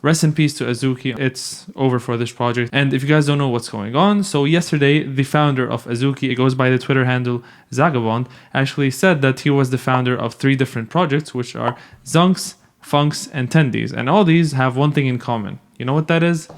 rest in peace to Azuki. It's over for this project. And if you guys don't know what's going on, so yesterday, the founder of Azuki, it goes by the Twitter handle Zagabond, actually said that he was the founder of 3 different projects, which are Zunks, Funks, and Tendies. And all these have one thing in common. You know what that is?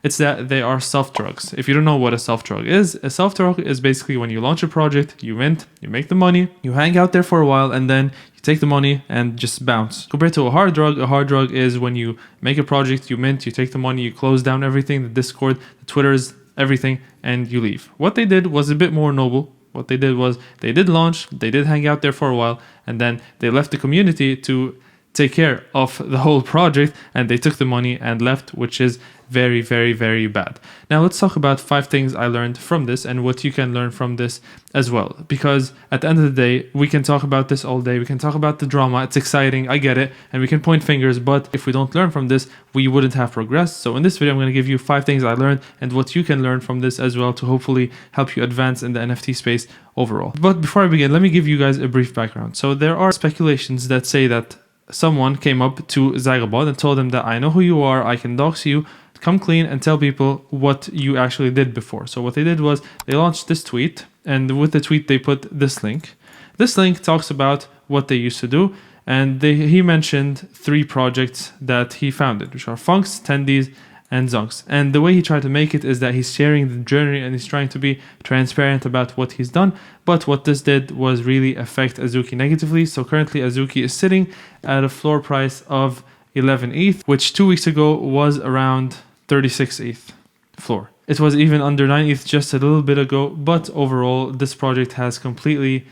It's that they are soft drugs. If you don't know what a soft drug is, a soft drug is basically when you launch a project, you mint, you make the money, you hang out there for a while, and then you take the money and just bounce. Compared to a hard drug is when you make a project, you mint, you take the money, you close down everything, the Discord, the Twitters, everything, and you leave. What they did was a bit more noble. What they did was they did launch, they did hang out there for a while, and then they left the community to take care of the whole project, and they took the money and left, which is very, very, very bad. Now let's talk about 5 things I learned from this and what you can learn from this as well. Because at the end of the day, we can talk about this all day. We can talk about the drama. It's exciting. I get it. And we can point fingers. But if we don't learn from this, we wouldn't have progressed. So in this video, I'm going to give you 5 things I learned and what you can learn from this as well to hopefully help you advance in the NFT space overall. But before I begin, let me give you guys a brief background. So there are speculations that say that someone came up to Zagabond and told him that I know who you are, I can dox you, come clean and tell people what you actually did before. So what they did was they launched this tweet, and with the tweet they put this link. This link talks about what they used to do, and he mentioned 3 projects that he founded, which are Funks, Tendies, and Zunks. And the way he tried to make it is that he's sharing the journey and he's trying to be transparent about what he's done. But what this did was really affect Azuki negatively. So currently Azuki is sitting at a floor price of 11 ETH, which 2 weeks ago was around 36 ETH floor. It was even under 9 ETH just a little bit ago, but overall this project has completely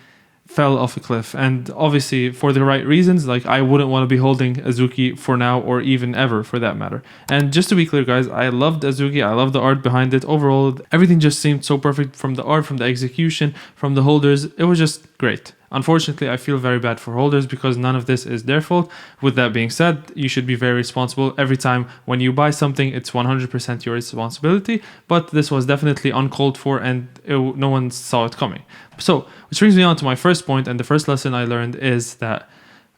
fell off a cliff, and obviously for the right reasons. Like, I wouldn't want to be holding Azuki for now or even ever for that matter. And just to be clear guys, I loved Azuki, I love the art behind it. Overall everything just seemed so perfect, from the art, from the execution, from the holders. It was just great. Unfortunately, I feel very bad for holders because none of this is their fault. With that being said, you should be very responsible. Every time when you buy something, it's 100% your responsibility. But this was definitely uncalled for, and no one saw it coming. So, which brings me on to my first point, and the first lesson I learned is that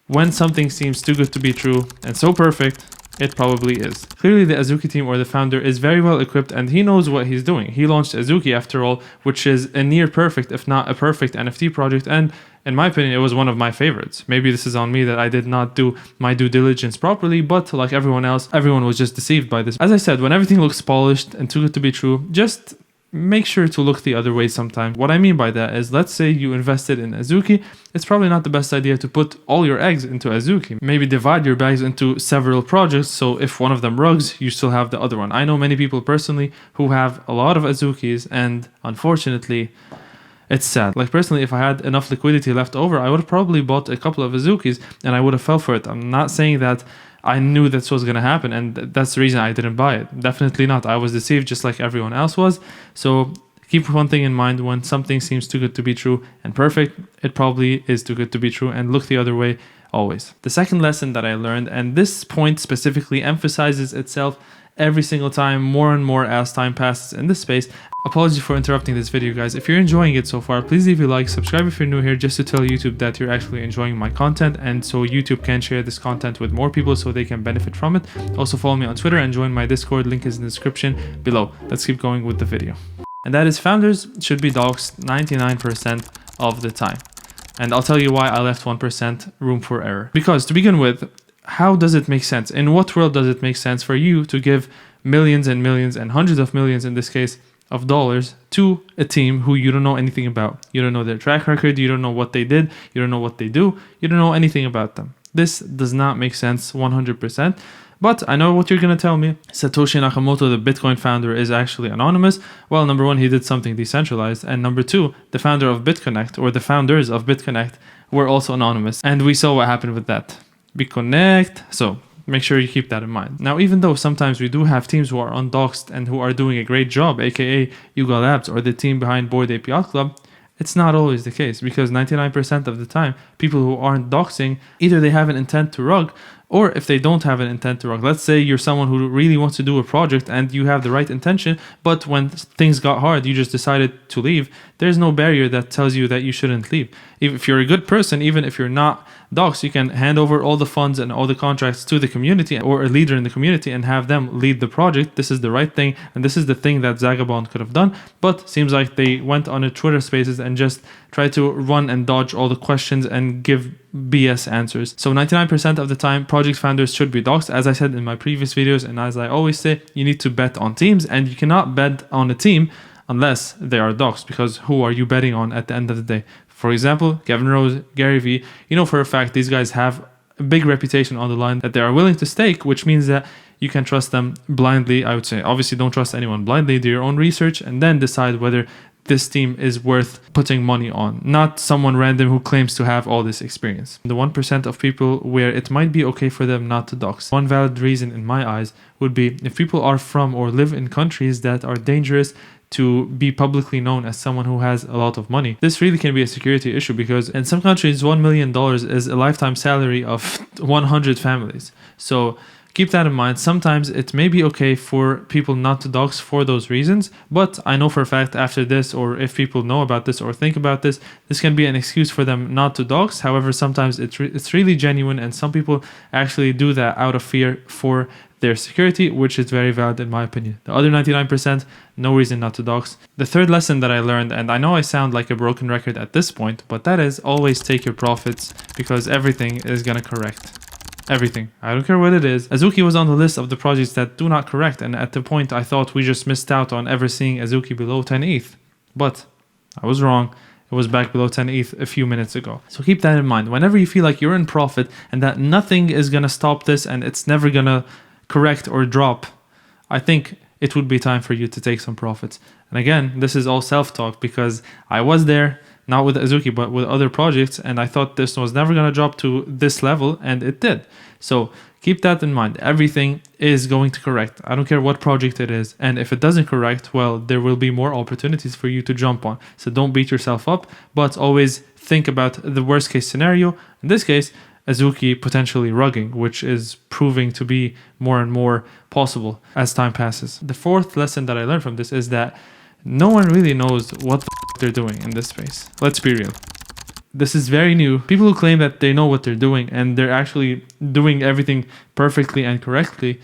when something seems too good to be true and so perfect, it probably is. Clearly the Azuki team, or the founder, is very well equipped and he knows what he's doing. He launched Azuki after all, which is a near perfect, if not a perfect NFT project, and in my opinion, it was one of my favorites. Maybe this is on me that I did not do my due diligence properly, but like everyone else, everyone was just deceived by this. As I said, when everything looks polished and too good to be true, just make sure to look the other way sometimes. What I mean by that is, let's say you invested in Azuki, it's probably not the best idea to put all your eggs into Azuki. Maybe divide your bags into several projects, so if one of them rugs, you still have the other one. I know many people personally who have a lot of Azukis, and unfortunately, it's sad. Like personally, if I had enough liquidity left over, I would have probably bought a couple of Azukis and I would have fell for it. I'm not saying that I knew this was going to happen and that's the reason I didn't buy it. Definitely not. I was deceived just like everyone else was. So keep one thing in mind: when something seems too good to be true and perfect, it probably is too good to be true, and look the other way always. The second lesson that I learned, and this point specifically emphasizes itself every single time more and more as time passes in this space. Apologies for interrupting this video guys. If you're enjoying it so far, please leave a like, subscribe if you're new here, just to tell YouTube that you're actually enjoying my content, and so YouTube can share this content with more people so they can benefit from it. Also follow me on Twitter and join my Discord, link is in the description below. Let's keep going with the video. And that is, founders should be doxed 99% of the time. And I'll tell you why I left 1% room for error. Because to begin with, how does it make sense? In what world does it make sense for you to give millions and millions and hundreds of millions in this case of dollars to a team who you don't know anything about? You don't know their track record, you don't know what they did, you don't know what they do, you don't know anything about them. This does not make sense 100%. But I know what you're going to tell me. Satoshi Nakamoto, the Bitcoin founder, is actually anonymous. Well, number one, he did something decentralized. And number two, the founder of BitConnect, or the founders of BitConnect, were also anonymous. And we saw what happened with that. BitConnect. So make sure you keep that in mind. Now, even though sometimes we do have teams who are undoxed and who are doing a great job, aka Yuga Labs or the team behind Bored Ape Yacht Club, it's not always the case, because 99% of the time, people who aren't doxing, either they have an intent to rug, or if they don't have an intent to rug. Let's say you're someone who really wants to do a project and you have the right intention, but when things got hard, you just decided to leave. There's no barrier that tells you that you shouldn't leave. If you're a good person, even if you're not Docs, you can hand over all the funds and all the contracts to the community or a leader in the community and have them lead the project. This is the right thing, and this is the thing that Zagabond could have done, but seems like they went on a Twitter Spaces and just tried to run and dodge all the questions and give BS answers. So 99% of the time, project founders should be doxed. As I said in my previous videos, and as I always say, you need to bet on teams, and you cannot bet on a team unless they are doxed, because who are you betting on at the end of the day? For example, Kevin Rose, Gary Vee, you know for a fact these guys have a big reputation on the line that they are willing to stake, which means that you can trust them blindly. I would say, obviously, don't trust anyone blindly. Do your own research and then decide whether this team is worth putting money on, not someone random who claims to have all this experience. The 1% of people where it might be okay for them not to dox. One valid reason in my eyes would be if people are from or live in countries that are dangerous to be publicly known as someone who has a lot of money. This really can be a security issue because in some countries, $1 million is a lifetime salary of 100 families. So keep that in mind. Sometimes it may be okay for people not to dox for those reasons, but I know for a fact after this, or if people know about this or think about this, this can be an excuse for them not to dox. However, sometimes it's really genuine, and some people actually do that out of fear for their security, which is very valid in my opinion. The other 99%, no reason not to dox. The third lesson that I learned, and I know I sound like a broken record at this point, but that is always take your profits, because everything is gonna correct. Everything. I don't care what it is. Azuki was on the list of the projects that do not correct, and at the point I thought we just missed out on ever seeing Azuki below 10 ETH. But I was wrong. It was back below 10 ETH a few minutes ago. So keep that in mind. Whenever you feel like you're in profit and that nothing is gonna stop this and it's never gonna correct or drop, I think it would be time for you to take some profits. And again, this is all self-talk because I was there, not with Azuki, but with other projects, and I thought this was never going to drop to this level, and it did. So keep that in mind. Everything is going to correct. I don't care what project it is. And if it doesn't correct, well, there will be more opportunities for you to jump on. So don't beat yourself up, but always think about the worst case scenario. In this case, Azuki potentially rugging, which is proving to be more and more possible as time passes. The fourth lesson that I learned from this is that no one really knows what they're doing in this space. Let's be real. This is very new. People who claim that they know what they're doing and they're actually doing everything perfectly and correctly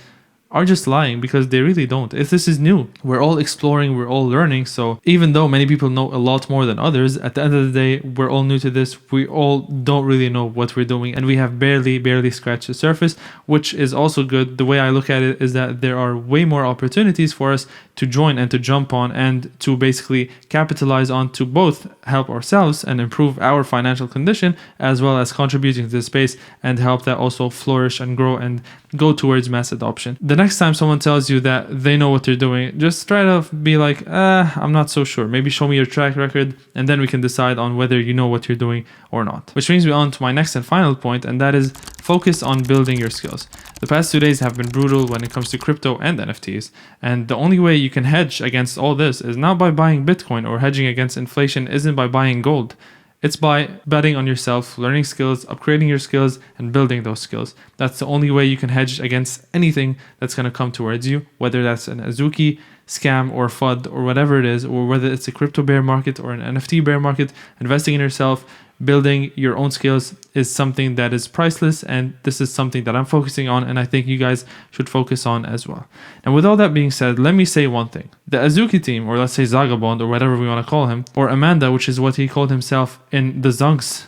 are just lying, because they really don't. If this is new, we're all exploring, we're all learning. So even though many people know a lot more than others, at the end of the day, we're all new to this. We all don't really know what we're doing, and we have barely scratched the surface, which is also good. The way I look at it is that there are way more opportunities for us to join and to jump on and to basically capitalize on, to both help ourselves and improve our financial condition, as well as contributing to the space and help that also flourish and grow and go towards mass adoption. The next time someone tells you that they know what they're doing, just try to be like, I'm not so sure. Maybe show me your track record, and then we can decide on whether you know what you're doing or not. Which brings me on to my next and final point, and that is focus on building your skills. The past 2 days have been brutal when it comes to crypto and NFTs, and the only way you can hedge against all this is not by buying Bitcoin, or hedging against inflation isn't by buying gold. It's by betting on yourself, learning skills, upgrading your skills, and building those skills. That's the only way you can hedge against anything that's going to come towards you, whether that's an Azuki scam or FUD or whatever it is, or whether it's a crypto bear market or an NFT bear market. Investing in yourself, building your own skills is something that is priceless, and this is something that I'm focusing on, and I think you guys should focus on as well. And with all that being said, let me say one thing. The Azuki team, or let's say Zagabond, or whatever we want to call him, or Amanda, which is what he called himself in the Zunks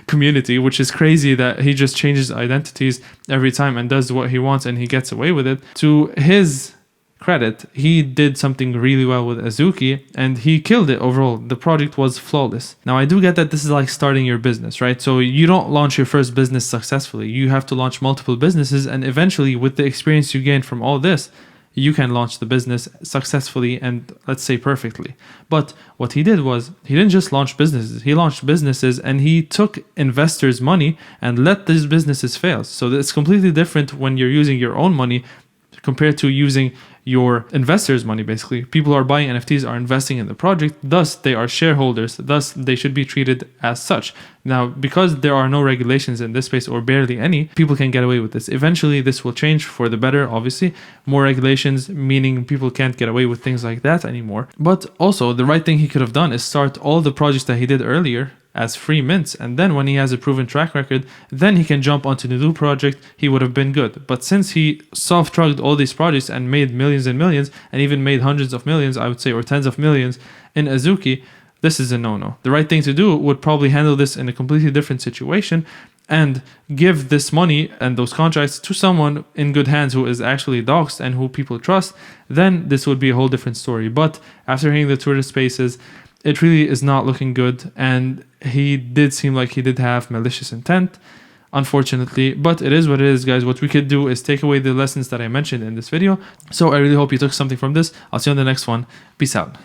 community, which is crazy that he just changes identities every time and does what he wants and he gets away with it. To his credit, he did something really well with Azuki and he killed it overall. The project was flawless. Now, I do get that this is like starting your business, right? So you don't launch your first business successfully. You have to launch multiple businesses, and eventually, with the experience you gain from all this, you can launch the business successfully and, let's say, perfectly. But what he did was, he didn't just launch businesses. He launched businesses and he took investors' money and let these businesses fail. So it's completely different when you're using your own money compared to using your investors' money. Basically, people who are buying NFTs are investing in the project, thus they are shareholders, thus they should be treated as such. Now, because there are no regulations in this space, or barely any, people can get away with this. Eventually, this will change for the better, obviously. More regulations, meaning people can't get away with things like that anymore. But also, the right thing he could have done is start all the projects that he did earlier as free mints. And then when he has a proven track record, then he can jump onto the new project. He would have been good. But since he soft-drugged all these projects and made millions and millions, and even made hundreds of millions, I would say, or tens of millions in Azuki, this is a no-no. The right thing to do would probably handle this in a completely different situation and give this money and those contracts to someone in good hands who is actually doxxed and who people trust. Then this would be a whole different story. But after hearing the Twitter spaces, it really is not looking good, and he did seem like he did have malicious intent, unfortunately. But it is what it is, guys. What we could do is take away the lessons that I mentioned in this video. So I really hope you took something from this. I'll see you on the next one. Peace out.